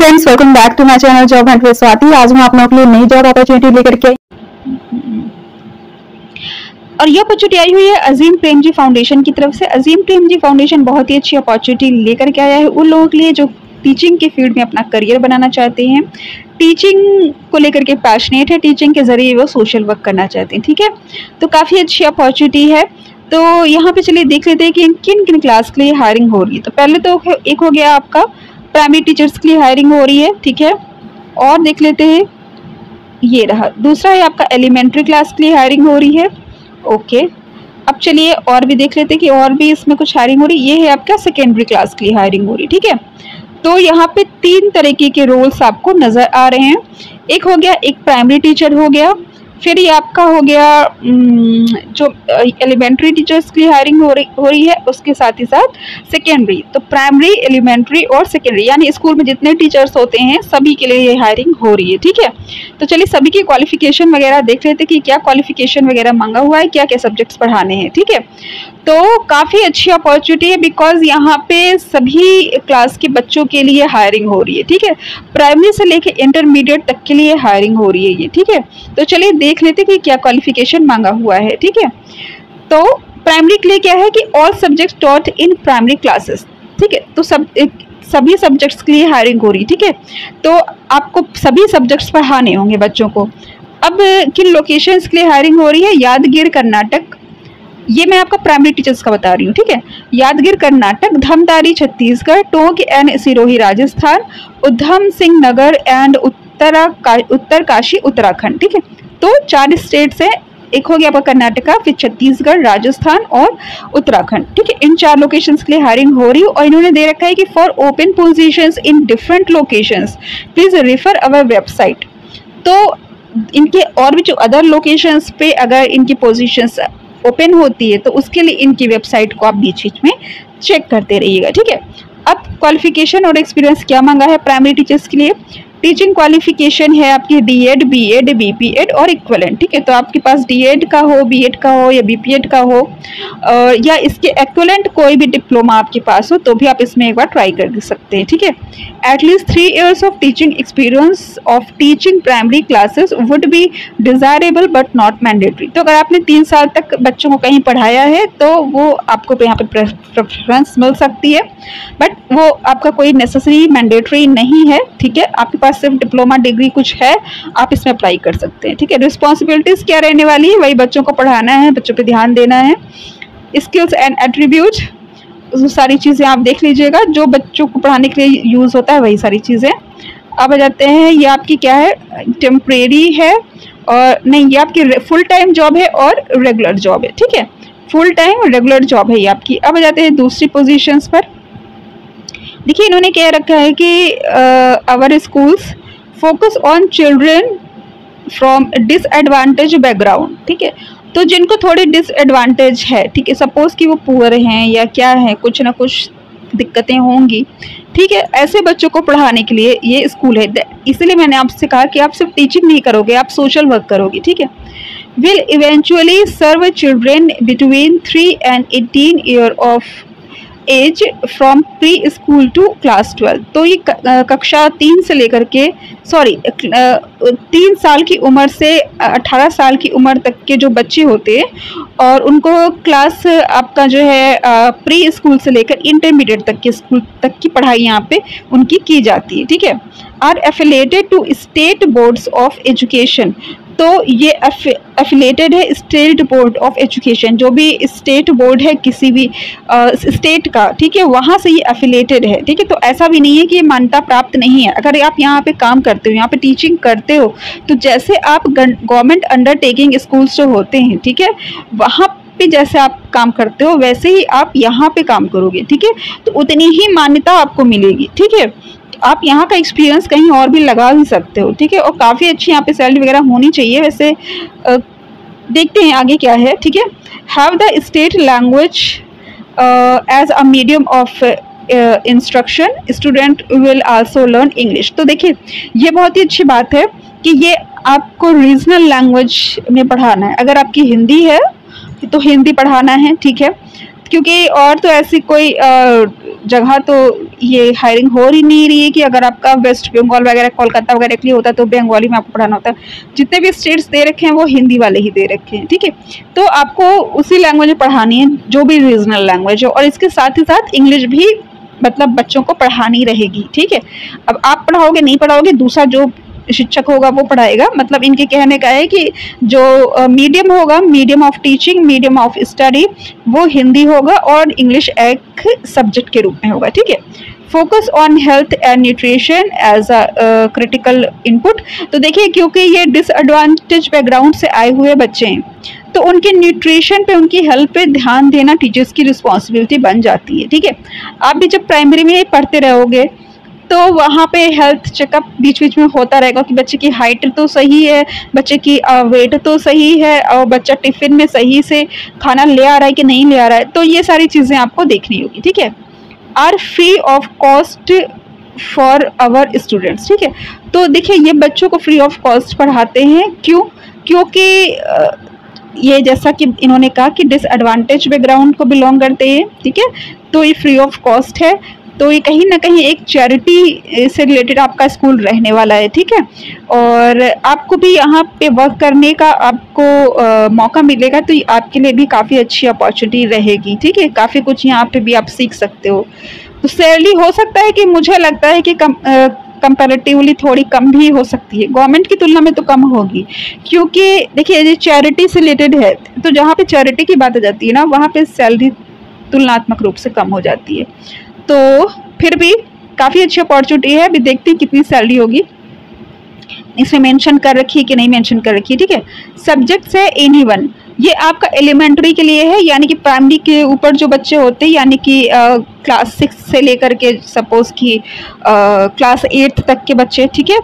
Friends, welcome back to my channel job hunt with Swati. आज मैं आप लोगों के लिए नई जॉब अपॉर्चुनिटी लेकर के और ये अपॉर्चुनिटी आई हुई है अजीम प्रेमजी फाउंडेशन की तरफ से। अजीम प्रेमजी फाउंडेशन बहुत ही अच्छी अपॉर्चुनिटी लेकर के आया है उन लोगों के लिए जो टीचिंग के फील्ड में अपना करियर बनाना चाहते हैं, टीचिंग को लेकर के पैशनेट है, टीचिंग के जरिए वो सोशल वर्क करना चाहते हैं। ठीक है, तो काफ़ी अच्छी अपॉर्चुनिटी है। तो यहाँ पे चलिए देख लेते हैं कि किन किन क्लास के लिए हायरिंग हो रही है। तो पहले तो एक हो गया आपका प्राइमरी टीचर्स के लिए हायरिंग हो रही है। ठीक है, और देख लेते हैं ये रहा। दूसरा है आपका एलिमेंट्री क्लास के लिए हायरिंग हो रही है। ओके, अब चलिए और भी देख लेते हैं कि और भी इसमें कुछ हायरिंग हो रही है। ये है आपका सेकेंडरी क्लास के लिए हायरिंग हो रही है। ठीक है, तो यहाँ पे 3 तरीके के रोल्स आपको नज़र आ रहे हैं। एक हो गया, एक प्राइमरी टीचर हो गया, फिर ये आपका हो गया जो एलिमेंट्री टीचर्स के लिए हायरिंग हो रही है, उसके साथ ही साथ सेकेंडरी। तो प्राइमरी, एलिमेंट्री और सेकेंडरी यानी स्कूल में जितने टीचर्स होते हैं सभी के लिए ये हायरिंग हो रही है। ठीक है, तो चलिए सभी की क्वालिफिकेशन वगैरह देख लेते हैं कि क्या क्वालिफिकेशन वगैरह मांगा हुआ है, क्या क्या सब्जेक्ट्स पढ़ाने हैं। ठीक है, तो काफ़ी अच्छी अपॉर्चुनिटी है बिकॉज यहाँ पे सभी क्लास के बच्चों के लिए हायरिंग हो रही है। ठीक है, प्राइमरी से लेके इंटरमीडिएट तक के लिए हायरिंग हो रही है ये। ठीक है, तो चलिए देख लेते हैं कि क्या क्वालिफिकेशन मांगा हुआ है। ठीक है, तो प्राइमरी के लिए क्या है कि all subjects taught in primary classes. ठीक है, तो सभी सब्जेक्ट्स के लिए हायरिंग हो रही है। ठीक है, तो आपको सभी सब्जेक्ट्स पढ़ाने होंगे बच्चों को। अब किन लोकेशंस के लिए हायरिंग हो रही है? यादगीर कर्नाटक, ये मैं आपका प्राइमरी टीचर्स का बता रही हूँ। ठीक है, यादगीर कर्नाटक, धमतारी छत्तीसगढ़, टोंक एंड सिरोही राजस्थान, उधम सिंह नगर एंड उत्तरकाशी उत्तराखंड। ठीक है, तो 4 स्टेट्स हैं। एक हो गया आपका कर्नाटका, फिर छत्तीसगढ़, राजस्थान और उत्तराखंड। ठीक है, इन 4 लोकेशंस के लिए हायरिंग हो रही है और इन्होंने दे रखा है कि for open positions in different locations please refer our website. तो इनके और भी जो अदर लोकेशंस पे अगर इनकी पोजीशंस ओपन होती है तो उसके लिए इनकी वेबसाइट को आप बीच बीच में चेक करते रहिएगा। ठीक है, अब क्वालिफिकेशन और एक्सपीरियंस क्या मांगा है प्राइमरी टीचर्स के लिए? टीचिंग क्वालिफिकेशन है आपकी डीएड, बीएड, बीपीएड और इक्विवेलेंट। ठीक है, तो आपके पास डीएड का हो, बीएड का हो या बीपीएड का हो या इसके इक्विवेलेंट कोई भी डिप्लोमा आपके पास हो तो भी आप इसमें एक बार ट्राई कर सकते हैं। ठीक है, at least 3 years of teaching experience of teaching primary classes would be desirable but not mandatory. तो अगर आपने 3 साल तक बच्चों को कहीं पढ़ाया है तो वो आपको यहाँ पे प्रेफरेंस मिल सकती है, बट वो आपका कोई नेसेसरी मैंडेटरी नहीं है। ठीक है, आपके पास सिर्फ डिप्लोमा डिग्री कुछ है, आप इसमें अप्लाई कर सकते हैं। ठीक है, रिस्पॉन्सिबिलिटीज क्या रहने वाली है? वही बच्चों को पढ़ाना है, बच्चों पे ध्यान देना है। स्किल्स एंड एट्रीब्यूट, सारी चीज़ें आप देख लीजिएगा, जो बच्चों को पढ़ाने के लिए यूज़ होता है वही सारी चीज़ें। अब आ जाते हैं, ये आपकी क्या है? टेम्परेरी है और नहीं, ये आपकी फुल टाइम जॉब है और रेगुलर जॉब है। ठीक है, फुल टाइम रेगुलर जॉब है ये आपकी। अब आ जाते हैं दूसरी पोजीशंस पर। देखिए इन्होंने क्या रखा है कि our schools focus on children from disadvantage background. ठीक है, तो जिनको थोड़ी डिसएडवांटेज है, ठीक है, सपोज कि वो पुअर हैं या क्या है, कुछ ना कुछ दिक्कतें होंगी। ठीक है, ऐसे बच्चों को पढ़ाने के लिए ये स्कूल है। इसलिए मैंने आपसे कहा कि आप सिर्फ टीचिंग नहीं करोगे, आप सोशल वर्क करोगे। ठीक है, will eventually serve children between 3 and 18 years of age from pre school to class 12। तो ये कक्षा 3 से लेकर के 3 साल की उम्र से 18 साल की उम्र तक के जो बच्चे होते हैं और उनको क्लास आपका जो है प्री स्कूल से लेकर इंटरमीडिएट तक के स्कूल तक की पढ़ाई यहाँ पे उनकी की जाती है। ठीक है, are affiliated to state boards of education. तो ये एफिलेटेड है स्टेट बोर्ड ऑफ एजुकेशन, जो भी स्टेट बोर्ड है किसी भी स्टेट का। ठीक है, वहाँ से ये एफिलेटेड है। ठीक है, तो ऐसा भी नहीं है कि ये मान्यता प्राप्त नहीं है। अगर आप यहाँ पे काम करते हो, यहाँ पे टीचिंग करते हो, तो जैसे आप गवर्नमेंट अंडरटेकिंग स्कूल्स जो होते हैं, ठीक है, वहाँ पे जैसे आप काम करते हो वैसे ही आप यहाँ पे काम करोगे। ठीक है, तो उतनी ही मान्यता आपको मिलेगी। ठीक है, आप यहाँ का एक्सपीरियंस कहीं और भी लगा भी सकते हो। ठीक है, और काफ़ी अच्छी यहाँ पे सैलरी वगैरह होनी चाहिए। वैसे देखते हैं आगे क्या है। ठीक है, have the state language as a medium of instruction, student will also learn English. तो देखिए ये बहुत ही अच्छी बात है कि ये आपको रीजनल लैंग्वेज में पढ़ाना है। अगर आपकी हिंदी है तो हिंदी पढ़ाना है। ठीक है, क्योंकि और तो ऐसी कोई जगह तो ये हायरिंग हो ही नहीं रही है कि अगर आपका वेस्ट बंगाल वगैरह कोलकाता वगैरह के लिए होता तो बंगाली में आपको पढ़ाना होता। जितने भी स्टेट्स दे रखे हैं वो हिंदी वाले ही दे रखे हैं, ठीक है। तो आपको उसी लैंग्वेज में पढ़ानी है जो भी रीजनल लैंग्वेज है, और इसके साथ ही साथ इंग्लिश भी मतलब बच्चों को पढ़ानी रहेगी, ठीक है। अब आप पढ़ाओगे नहीं पढ़ाओगे, दूसरा जो शिक्षक होगा वो पढ़ाएगा। मतलब इनके कहने का है कि जो मीडियम होगा, medium of teaching, medium of study, वो हिंदी होगा और इंग्लिश एक सब्जेक्ट के रूप में होगा, ठीक है। Focus on health and nutrition as a critical input. तो देखिए, क्योंकि ये डिसएडवांटेज बैकग्राउंड से आए हुए बच्चे हैं तो उनके न्यूट्रिशन पे, उनकी हेल्थ पे ध्यान देना टीचर्स की रिस्पॉन्सिबिलिटी बन जाती है, ठीक है। आप भी जब प्राइमरी में पढ़ते रहोगे तो वहाँ पे हेल्थ चेकअप बीच बीच में होता रहेगा कि बच्चे की हाइट तो सही है, बच्चे की वेट तो सही है, और बच्चा टिफिन में सही से खाना ले आ रहा है कि नहीं ले आ रहा है। तो ये सारी चीज़ें आपको देखनी होगी, ठीक है। Are free of cost for our students, ठीक है। तो देखिए, ये बच्चों को फ्री ऑफ कॉस्ट पढ़ाते हैं, क्यों? क्योंकि ये जैसा कि इन्होंने कहा कि डिसएडवांटेज बैकग्राउंड को बिलोंग करते हैं, ठीक है। तो ये फ्री ऑफ कॉस्ट है, तो ये कहीं ना कहीं एक चैरिटी से रिलेटेड आपका स्कूल रहने वाला है, ठीक है। और आपको भी यहाँ पे वर्क करने का आपको मौका मिलेगा, तो आपके लिए भी काफ़ी अच्छी अपॉर्चुनिटी रहेगी, ठीक है। काफ़ी कुछ यहाँ पे भी आप सीख सकते हो। तो सैलरी हो सकता है कि मुझे लगता है कि कंपैरेटिवली थोड़ी कम भी हो सकती है, गवर्नमेंट की तुलना में तो कम होगी, क्योंकि देखिए ये चैरिटी से रिलेटेड है। तो जहाँ पे चैरिटी की बात आ जाती है ना, वहाँ पे सैलरी तुलनात्मक रूप से कम हो जाती है। तो फिर भी काफ़ी अच्छी अपॉर्चुनिटी है। अभी देखते हैं कितनी सैलरी होगी, इसमें मेंशन कर रखी है कि नहीं मेंशन कर रखी है, ठीक है। सब्जेक्ट्स है एनीवन, ये आपका एलिमेंट्री के लिए है, यानी कि प्राइमरी के ऊपर जो बच्चे होते हैं, यानी कि क्लास 6 से लेकर के सपोज कि क्लास 8 तक के बच्चे, ठीक है।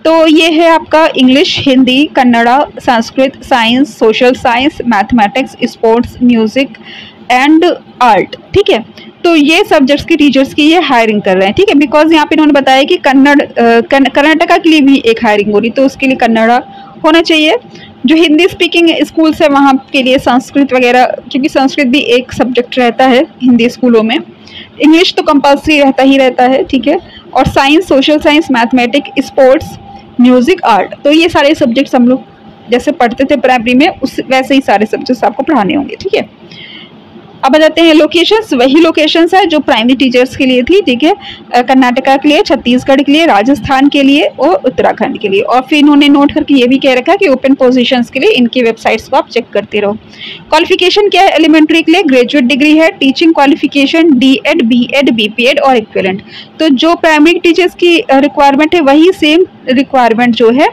तो ये है आपका English, Hindi, Kannada, Sanskrit, science, social science, mathematics, sports, music and art, ठीक है। तो ये सब्जेक्ट्स की टीचर्स की ये हायरिंग कर रहे हैं, ठीक है। बिकॉज यहाँ पे इन्होंने बताया कि कर्नाटका के लिए भी एक हायरिंग हो रही, तो उसके लिए कन्नड़ा होना चाहिए। जो हिंदी स्पीकिंग स्कूल्स है वहाँ के लिए संस्कृत वगैरह, क्योंकि संस्कृत भी एक सब्जेक्ट रहता है हिंदी स्कूलों में। इंग्लिश तो कंपल्सरी रहता है, ठीक है। और science, social science, mathematics, sports, music, art, तो ये सारे सब्जेक्ट्स हम लोग जैसे पढ़ते थे प्राइमरी में, उस वैसे ही सारे सब्जेक्ट्स आपको पढ़ाने होंगे, ठीक है। अब आ जाते हैं लोकेशंस, वही लोकेशंस है जो प्राइमरी टीचर्स के लिए थी, ठीक है। कर्नाटका के लिए, छत्तीसगढ़ के लिए, राजस्थान के लिए और उत्तराखंड के लिए। और फिर इन्होंने नोट करके ये भी कह रखा कि ओपन पोजीशंस के लिए इनकी वेबसाइट्स को आप चेक करते रहो। क्वालिफिकेशन क्या है एलिमेंट्री के लिए? ग्रेजुएट डिग्री है। Teaching qualification D.Ed, B.Ed, B.Ped और इक्विवेलेंट। तो जो प्राइमरी टीचर्स की रिक्वायरमेंट है वही सेम रिक्वायरमेंट जो है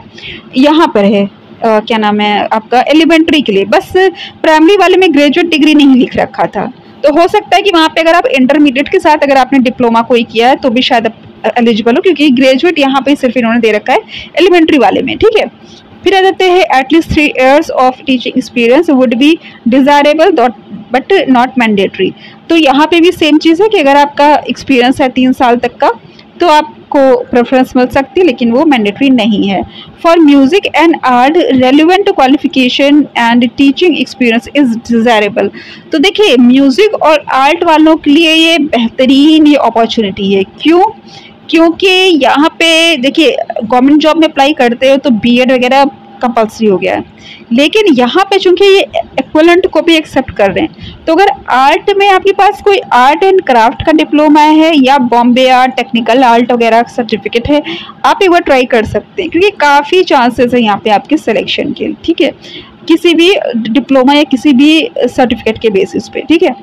यहाँ पर है। क्या नाम है आपका एलिमेंट्री के लिए, बस प्राइमरी वाले में ग्रेजुएट डिग्री नहीं लिख रखा था। तो हो सकता है कि वहाँ पे अगर आप इंटरमीडिएट के साथ अगर आपने डिप्लोमा कोई किया है तो भी शायद एलिजिबल हो, क्योंकि ग्रेजुएट यहाँ पे सिर्फ इन्होंने दे रखा है एलिमेंट्री वाले में, ठीक है। फिर आ जाते हैं at least 3 years of teaching experience would be desirable but not mandatory. तो यहाँ पे भी सेम चीज़ है कि अगर आपका एक्सपीरियंस है 3 साल तक का तो आपको प्रेफरेंस मिल सकती है, लेकिन वो मैंडेटरी नहीं है। For music and art relevant qualification and teaching experience is desirable. तो देखिए, म्यूजिक और आर्ट वालों के लिए ये बेहतरीन ये अपॉर्चुनिटी है। क्यों? क्योंकि यहाँ पे देखिए गवर्नमेंट जॉब में अप्लाई करते हो तो B.Ed वगैरह कंपल्सरी हो गया है, लेकिन यहाँ पे चूंकि ये इक्विवेलेंट को भी एक्सेप्ट कर रहे हैं, तो अगर आर्ट में आपके पास कोई आर्ट एंड क्राफ्ट का डिप्लोमा है या बॉम्बे आर्ट, टेक्निकल आर्ट वगैरह सर्टिफिकेट है, आप एक बार ट्राई कर सकते हैं, क्योंकि काफ़ी चांसेस है यहाँ पे आपके सिलेक्शन के, ठीक है, किसी भी डिप्लोमा या किसी भी सर्टिफिकेट के बेसिस पे, ठीक है।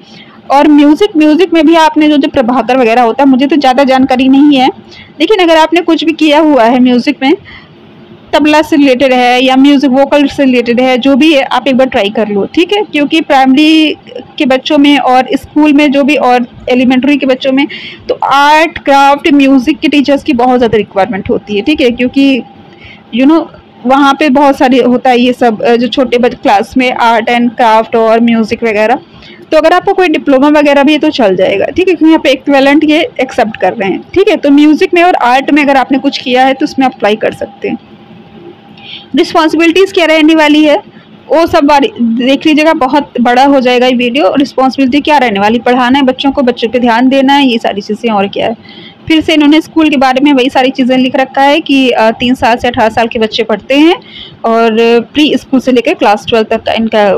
और म्यूज़िक में भी आपने जो प्रभाकर वगैरह होता है, मुझे तो ज़्यादा जानकारी नहीं है, लेकिन अगर आपने कुछ भी किया हुआ है म्यूज़िक में, तबला से रिलेटेड है या म्यूजिक वोकल से रिलेटेड है, जो भी है आप एक बार ट्राई कर लो, ठीक है। क्योंकि प्राइमरी के बच्चों में और स्कूल में जो भी और एलिमेंट्री के बच्चों में तो आर्ट, क्राफ्ट, म्यूजिक के टीचर्स की बहुत ज़्यादा रिक्वायरमेंट होती है, ठीक है। क्योंकि वहाँ पे बहुत सारे होता है ये सब जो छोटे क्लास में आर्ट एंड क्राफ्ट और म्यूजिक वगैरह। तो अगर आपको कोई डिप्लोमा वगैरह भी है तो चल जाएगा, ठीक है, क्योंकि यहाँ पे इक्विवेलेंट ये एक्सेप्ट कर रहे हैं, ठीक है। तो म्यूजिक में और आर्ट में अगर आपने कुछ किया है तो उसमें अप्लाई कर सकते हैं। रिस्पॉन्सिबिलिटीज़ क्या रहने वाली है? वो सब देख लीजिएगा, बहुत बड़ा हो जाएगा ये वीडियो। रिस्पॉन्सिबिलिटी क्या रहने वाली, पढ़ाना है बच्चों को, बच्चों पे ध्यान देना है, ये सारी चीज़ें, और क्या है। फिर से इन्होंने स्कूल के बारे में वही सारी चीज़ें लिख रखा है कि 3 साल से 18 साल के बच्चे पढ़ते हैं और प्री स्कूल से लेकर क्लास 12 तक का इनका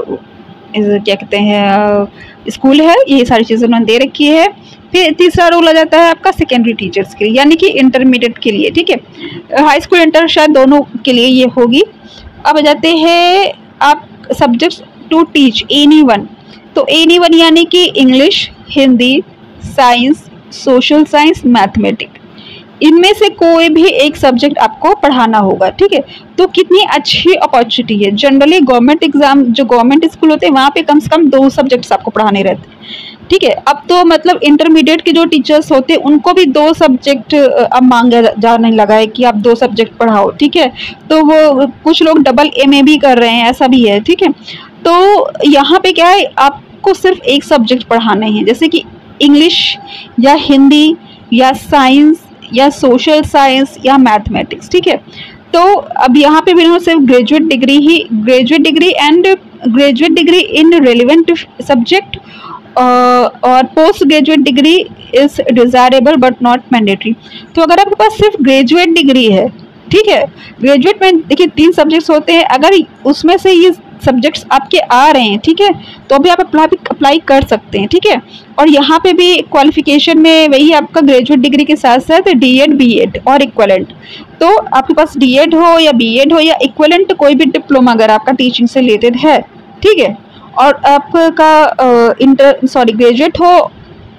क्या कहते हैं स्कूल है, ये सारी चीज़ें उन्होंने दे रखी है। फिर तीसरा रोल आ जाता है आपका सेकेंडरी टीचर्स के लिए, यानी कि इंटरमीडिएट के लिए, ठीक है। हाई स्कूल इंटर शायद दोनों के लिए ये होगी। अब आ जाते हैं आप सब्जेक्ट्स टू टीच एनीवन। तो एनीवन यानी कि English, Hindi, science, social science, mathematics, इनमें से कोई भी एक सब्जेक्ट आपको पढ़ाना होगा, ठीक है। तो कितनी अच्छी अपॉर्चुनिटी है। जनरली गवर्नमेंट एग्जाम, जो गवर्नमेंट स्कूल होते हैं वहाँ पे कम से कम 2 सब्जेक्ट्स आपको पढ़ाने रहते हैं, ठीक है। अब तो मतलब इंटरमीडिएट के जो टीचर्स होते हैं उनको भी 2 सब्जेक्ट अब मांगा जाने लगा है कि आप 2 सब्जेक्ट पढ़ाओ, ठीक है। तो वो कुछ लोग डबल MA भी कर रहे हैं, ऐसा भी है, ठीक है। तो यहाँ पे क्या है, आपको सिर्फ एक सब्जेक्ट पढ़ाने हैं, जैसे कि इंग्लिश या हिंदी या साइंस या सोशल साइंस या मैथमेटिक्स, ठीक है। तो अब यहाँ पे भी इन्होंने सिर्फ graduate degree and graduate degree in relevant subject और post graduate degree is desirable but not mandatory. तो अगर आपके पास सिर्फ ग्रेजुएट डिग्री है, ठीक है, ग्रेजुएट में देखिए 3 सब्जेक्ट्स होते हैं, अगर उसमें से ये सब्जेक्ट्स आपके आ रहे हैं, ठीक है, तो अभी आप अप्लाई कर सकते हैं, ठीक है। और यहाँ पे भी क्वालिफिकेशन में वही आपका ग्रेजुएट डिग्री के साथ साथ D.Ed, B.Ed और इक्वलेंट। तो आपके पास D.Ed हो या B.Ed हो या इक्वलेंट कोई भी डिप्लोमा अगर आपका टीचिंग से रिलेटेड है, ठीक है, और आपका ग्रेजुएट हो,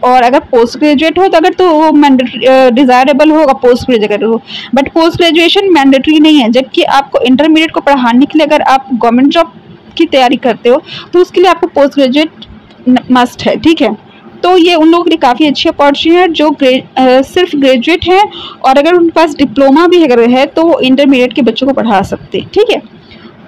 और अगर पोस्ट ग्रेजुएट हो तो अगर तो वो मैंडेटरी डिज़ायरेबल होगा पोस्ट ग्रेजुएट हो, बट पोस्ट ग्रेजुएशन मैंडेटरी नहीं है। जबकि आपको इंटरमीडिएट को पढ़ाने के लिए अगर आप गवर्नमेंट जॉब की तैयारी करते हो तो उसके लिए आपको पोस्ट ग्रेजुएट मस्ट है, ठीक है। तो ये उन लोगों के लिए काफ़ी अच्छी अपॉर्चुनिटी है जो सिर्फ ग्रेजुएट हैं, और अगर उनके पास डिप्लोमा भी अगर है तो वो इंटरमीडिएट के बच्चों को पढ़ा सकते हैं, ठीक है।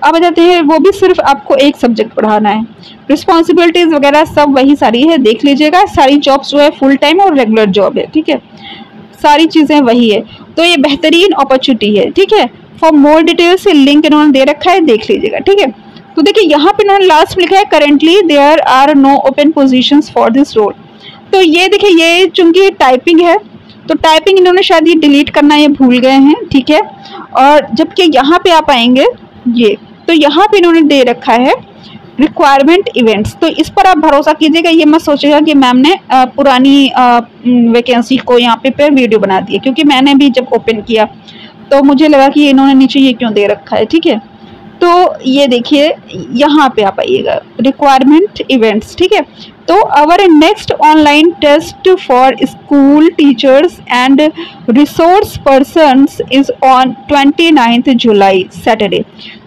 अब आ जाते हैं, वो भी सिर्फ आपको एक सब्जेक्ट पढ़ाना है। रिस्पॉन्सिबिलिटीज़ वगैरह सब वही सारी है, देख लीजिएगा। सारी जॉब्स जो है फुल टाइम और रेगुलर जॉब है, ठीक है, सारी चीज़ें वही है। तो ये बेहतरीन अपॉर्चुनिटी है, ठीक है। फॉर मोर डिटेल्स लिंक इन्होंने दे रखा है, देख लीजिएगा, ठीक है। तो देखिए यहाँ पे इन्होंने लास्ट में लिखा है currently there are no open positions for this role. तो ये देखिए, ये चूंकि टाइपिंग है तो टाइपिंग इन्होंने शायद ये डिलीट करना ये भूल गए हैं, ठीक है। और जबकि यहाँ पे आप आएंगे ये, तो यहाँ पे इन्होंने दे रखा है रिक्वायरमेंट इवेंट्स। तो इस पर आप भरोसा कीजिएगा, ये मत सोचेगा कि मैम ने पुरानी वैकेंसी को यहाँ पे वीडियो बना दी है, क्योंकि मैंने भी जब ओपन किया तो मुझे लगा कि इन्होंने नीचे ये क्यों दे रखा है, ठीक है। तो ये देखिए यहाँ पे आप आइएगा रिक्वायरमेंट इवेंट्स, ठीक है। तो our next online test for school teachers and resource persons is on 29 July Saturday.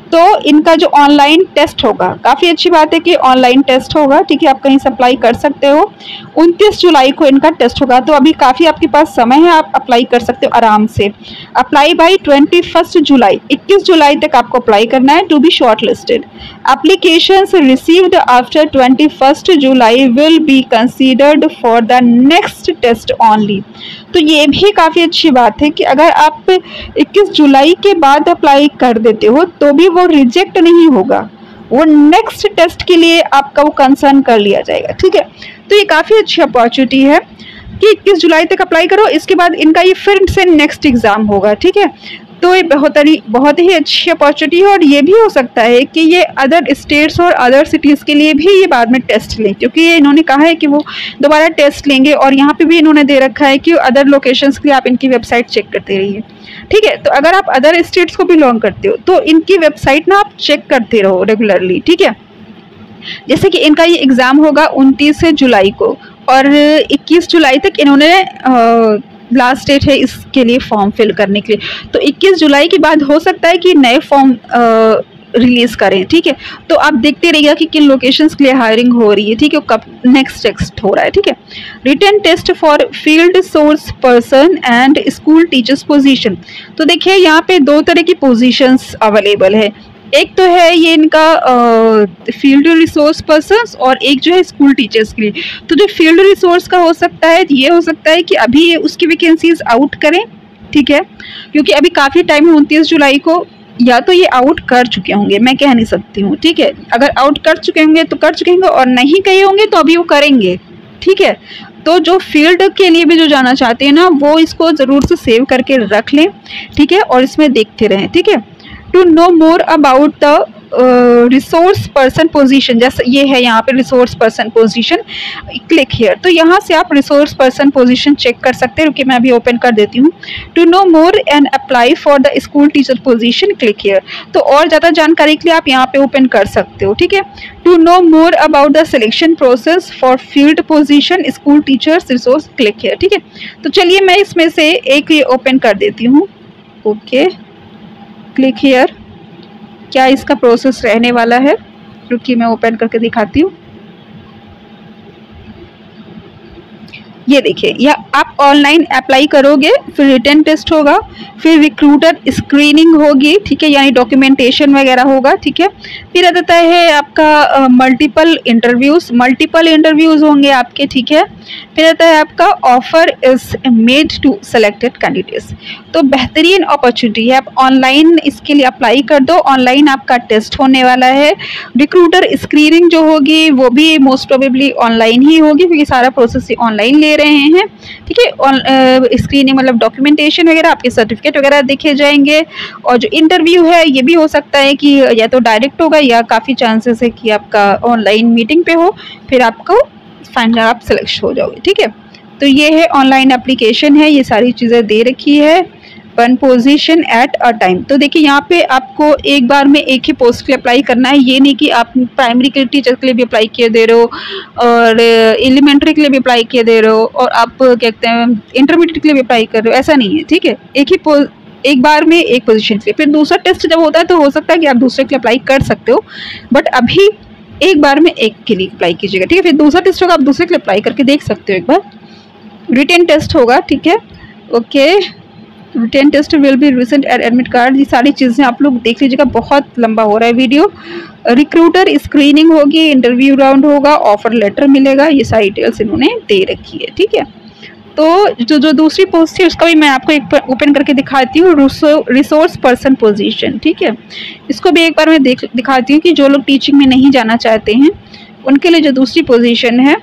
तो इनका जो ऑनलाइन टेस्ट होगा, काफ़ी अच्छी बात है कि ऑनलाइन टेस्ट होगा, ठीक है, आप कहीं से अप्लाई कर सकते हो। 29 जुलाई को इनका टेस्ट होगा, तो अभी काफ़ी आपके पास समय है, आप अप्लाई कर सकते हो आराम से। अप्लाई बाई 21 जुलाई, 21 जुलाई तक आपको अप्लाई करना है to be shortlisted. Applications received after 21 July will be considered for the next test only. तो ये भी काफ़ी अच्छी बात है कि अगर आप 21 जुलाई के बाद अप्लाई कर देते हो तो भी वो रिजेक्ट नहीं होगा, वो नेक्स्ट टेस्ट के लिए आपका वो कंसर्न कर लिया जाएगा, ठीक है। तो ये काफ़ी अच्छी अपॉर्चुनिटी है कि 21 जुलाई तक अप्लाई करो, इसके बाद इनका ये फिर से नेक्स्ट एग्ज़ाम होगा, ठीक है। तो ये बहुत ही अच्छी अपॉर्चुनिटी है, और ये भी हो सकता है कि ये अदर स्टेट्स और अदर सिटीज़ के लिए भी ये बाद में टेस्ट लें, क्योंकि ये इन्होंने कहा है कि वो दोबारा टेस्ट लेंगे। और यहाँ पे भी इन्होंने दे रखा है कि अदर लोकेशंस के लिए आप इनकी वेबसाइट चेक करते रहिए, ठीक है। तो अगर आप अदर स्टेट्स को बिलोंग करते हो तो इनकी वेबसाइट ना आप चेक करते रहो रेगुलरली, ठीक है। जैसे कि इनका ये एग्ज़ाम होगा 29 जुलाई को, और 21 जुलाई तक इन्होंने लास्ट डेट है इसके लिए फॉर्म फिल करने के लिए। तो 21 जुलाई के बाद हो सकता है कि नए फॉर्म रिलीज़ करें, ठीक है। तो आप देखते रहिएगा कि किन लोकेशंस के लिए हायरिंग हो रही है, ठीक है, कब नेक्स्ट टेस्ट हो रहा है, ठीक है। Written test for field source person and school teachers position. तो देखिए यहाँ पे 2 तरह की पोजीशंस अवेलेबल है, एक तो है ये इनका फील्ड रिसोर्स पर्सन्स, और एक जो है स्कूल टीचर्स के लिए। तो जो फील्ड रिसोर्स का हो सकता है, ये हो सकता है कि अभी ये उसकी वैकेंसीज आउट करें, ठीक है, क्योंकि अभी काफ़ी टाइम है 29 जुलाई को या तो ये आउट कर चुके होंगे, मैं कह नहीं सकती हूँ, ठीक है। अगर आउट कर चुके होंगे तो कर चुके होंगे, और नहीं कहे होंगे तो अभी वो करेंगे, ठीक है। तो जो फील्ड के लिए भी जो जाना चाहते हैं ना, वो इसको ज़रूर से सेव करके रख लें, ठीक है, और इसमें देखते रहें, ठीक है। To know more about the resource person position, जैसे ये है यहाँ पे resource person position, click here. तो यहाँ से आप रिसोर्स पर्सन पोजीशन चेक कर सकते हैं, क्योंकि मैं अभी ओपन कर देती हूँ। To know more and apply for the school teacher position, click here. तो और ज़्यादा जानकारी के लिए आप यहाँ पे ओपन कर सकते हो, ठीक है। To know more about the selection process for field position school teachers resource, click here, ठीक है। तो चलिए मैं इसमें से एक ये ओपन कर देती हूँ, ओके, क्लिक हियर। क्या इसका प्रोसेस रहने वाला है, क्योंकि मैं ओपन करके दिखाती हूँ। ये देखिए, या आप ऑनलाइन अप्लाई करोगे, फिर रिटन टेस्ट होगा, फिर रिक्रूटर स्क्रीनिंग होगी, ठीक है, यानी डॉक्यूमेंटेशन वगैरह होगा, ठीक है। फिर आ जाता है आपका मल्टीपल इंटरव्यूज होंगे आपके, ठीक है। फिर आता है आपका offer is made to selected candidates. तो बेहतरीन अपॉर्चुनिटी है, आप ऑनलाइन इसके लिए अप्लाई कर दो। ऑनलाइन आपका टेस्ट होने वाला है, रिक्रूटर स्क्रीनिंग जो होगी वो भी मोस्ट प्रोबेबली ऑनलाइन ही होगी, क्योंकि सारा प्रोसेस ऑनलाइन ले रहे हैं, ठीक है। स्क्रीनिंग मतलब डॉक्यूमेंटेशन वगैरह, आपके सर्टिफिकेट वगैरह देखे जाएंगे। और जो इंटरव्यू है ये भी हो सकता है कि या तो डायरेक्ट होगा, या काफ़ी चांसेस है कि आपका ऑनलाइन मीटिंग पे हो, फिर आपको फाइनल आप सेलेक्ट हो जाओगे, ठीक है। तो ये है ऑनलाइन एप्लीकेशन है, ये सारी चीज़ें दे रखी है। One position at a time. तो देखिए यहाँ पे आपको एक बार में एक ही पोस्ट के लिए अप्लाई करना है, ये नहीं कि आप प्राइमरी के टीचर के लिए भी अप्लाई किए दे रहे हो, और एलिमेंट्री के लिए भी अप्लाई किए दे रहे हो, और आप क्या कहते हैं इंटरमीडिएट के लिए भी अप्लाई कर रहे हो, ऐसा नहीं है, ठीक है। एक बार में एक पोजीशन के लिए। फिर दूसरा टेस्ट जब होता है तो हो सकता है कि आप दूसरे के लिए अप्लाई कर सकते हो, बट अभी एक बार में एक के लिए अप्लाई कीजिएगा, ठीक है। फिर दूसरा टेस्ट होगा, आप दूसरे के लिए अप्लाई करके देख सकते हो एक बार। रिटन टेस्ट होगा, ठीक है, okay. Written test will be recent admit card, ये सारी चीज़ें आप लोग देख लीजिएगा, बहुत लंबा हो रहा है वीडियो। रिक्रूटर स्क्रीनिंग होगी, इंटरव्यू राउंड होगा, ऑफर लेटर मिलेगा, ये सारी डिटेल्स इन्होंने दे रखी है, ठीक है। तो जो दूसरी पोस्ट थी उसका भी मैं आपको एक ओपन करके दिखाती हूँ, रिसोर्स पर्सन पोजीशन, ठीक है। इसको भी एक बार मैं दिखाती हूँ कि जो लोग टीचिंग में नहीं जाना चाहते हैं उनके लिए जो दूसरी पोजीशन है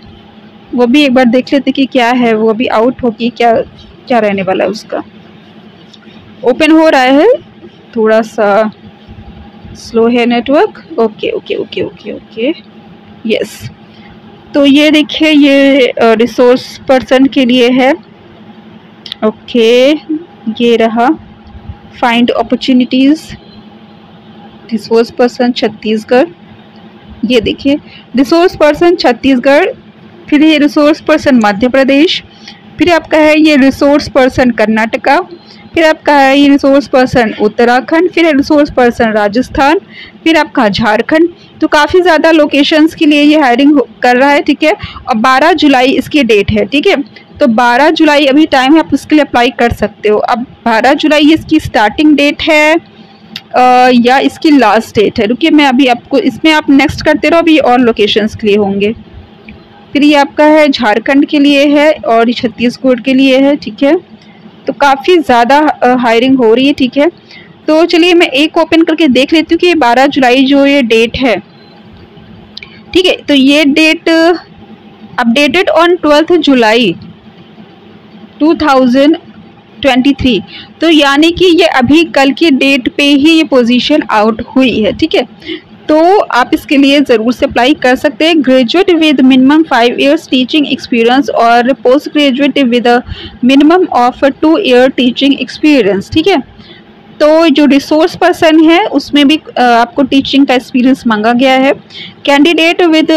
वो भी एक बार देख लेते कि क्या है, वो भी आउट होगी, क्या क्या रहने वाला है उसका। ओपन हो रहा है, थोड़ा सा स्लो है network, okay okay okay okay okay, yes. तो ये देखिए, ये रिसोर्स पर्सन के लिए है, ओके। ये रहा find opportunities, resource person Chhattisgarh, ये देखिए रिसोर्स पर्सन छत्तीसगढ़। फिर ये रिसोर्स पर्सन मध्य प्रदेश, फिर आपका है ये रिसोर्स पर्सन कर्नाटका, फिर आपका है ये रिसोर्स पर्सन उत्तराखंड, फिर है रिसोर्स पर्सन राजस्थान, फिर आपका झारखंड। तो काफ़ी ज़्यादा लोकेशंस के लिए ये हायरिंग कर रहा है, ठीक है। और 12 जुलाई इसकी डेट है, ठीक है। तो 12 जुलाई अभी टाइम है, आप उसके लिए अप्लाई कर सकते हो। अब 12 जुलाई इसकी स्टार्टिंग डेट है या इसकी लास्ट डेट है, रुकिए मैं अभी आपको इसमें आप नेक्स्ट करते रहो, अभी और लोकेशंस के लिए होंगे। फिर ये आपका है झारखंड के लिए है, और ये छत्तीसगढ़ के लिए है, ठीक है। तो काफ़ी ज़्यादा हायरिंग हो रही है, ठीक है। तो चलिए मैं एक ओपन करके देख लेती हूँ कि 12 जुलाई जो ये डेट है, ठीक है। तो ये डेट अपडेटेड ऑन 12 जुलाई 2023, तो यानी कि ये अभी कल की डेट पे ही ये पोजीशन आउट हुई है, ठीक है। तो आप इसके लिए ज़रूर से अप्लाई कर सकते हैं। Graduate with minimum 5 years teaching experience और post graduate with a minimum of 2 year teaching experience, ठीक है। तो जो रिसोर्स पर्सन है उसमें भी आपको टीचिंग का एक्सपीरियंस मांगा गया है। Candidate with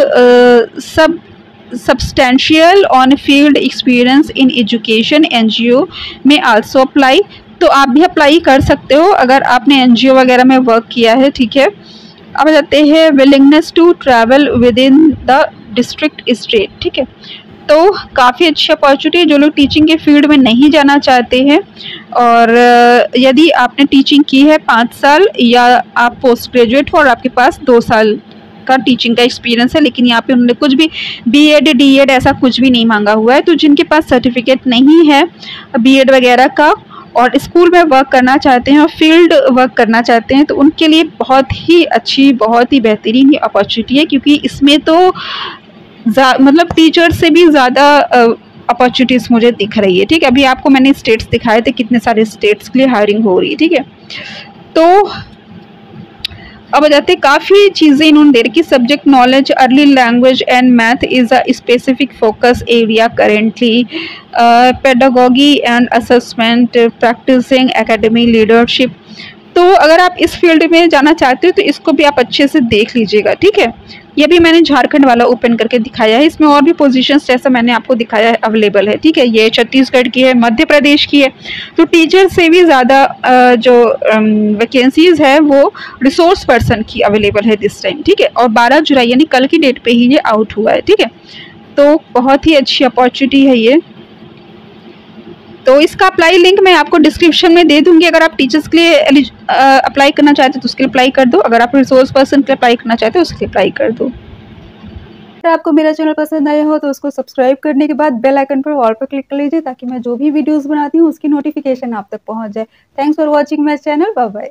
substantial on field experience in education NGO में आल्सो अप्लाई। तो आप भी अप्लाई कर सकते हो अगर आपने NGO वगैरह में वर्क किया है, ठीक है। अब जाते हैं willingness to travel within the district state, ठीक है। तो काफ़ी अच्छी अपॉर्चुनिटी है जो लोग टीचिंग के फील्ड में नहीं जाना चाहते हैं, और यदि आपने टीचिंग की है 5 साल या आप पोस्ट ग्रेजुएट हो और आपके पास 2 साल का टीचिंग का एक्सपीरियंस है, लेकिन यहाँ पे उन्होंने कुछ भी BEd DEd ऐसा कुछ भी नहीं मांगा हुआ है। तो जिनके पास सर्टिफिकेट नहीं है BEd वगैरह का, और स्कूल में वर्क करना चाहते हैं और फील्ड वर्क करना चाहते हैं तो उनके लिए बहुत ही अच्छी, बहुत ही बेहतरीन ये अपॉर्चुनिटी है, क्योंकि इसमें तो मतलब टीचर से भी ज़्यादा अपॉर्चुनिटीज़ मुझे दिख रही है। ठीक है, अभी आपको मैंने स्टेट्स दिखाए थे, कितने सारे स्टेट्स के लिए हायरिंग हो रही है। ठीक है, तो अब आ जाते हैं, काफ़ी चीज़ें इन्होंने दे रखी। Subject knowledge, early language and math is a specific focus area currently, pedagogy and assessment, practising academy leadership. तो अगर आप इस फील्ड में जाना चाहते हो तो इसको भी आप अच्छे से देख लीजिएगा। ठीक है, ये भी मैंने झारखंड वाला ओपन करके दिखाया है, इसमें और भी पोजीशंस जैसा मैंने आपको दिखाया है अवेलेबल है। ठीक है, ये छत्तीसगढ़ की है, मध्य प्रदेश की है। तो टीचर से भी ज़्यादा जो वैकेंसीज है वो रिसोर्स पर्सन की अवेलेबल है दिस टाइम। ठीक है, और 12 जुलाई यानी कल की डेट पे ही ये आउट हुआ है। ठीक है, तो बहुत ही अच्छी अपॉर्चुनिटी है ये। तो इसका अप्लाई लिंक मैं आपको डिस्क्रिप्शन में दे दूंगी। अगर आप टीचर्स के लिए अप्लाई करना चाहते हो तो उसके लिए अप्लाई कर दो, अगर आप रिसोर्स पर्सन के लिए अप्लाई करना चाहते हो उसके लिए अप्लाई कर दो। अगर आपको मेरा चैनल पसंद आया हो तो उसको सब्सक्राइब करने के बाद बेल आइकन पर ऑल पर क्लिक कर लीजिए, ताकि मैं जो भी वीडियोस बनाती हूँ उसकी नोटिफिकेशन आप तक पहुँच जाए। Thanks for watching my channel, bye bye.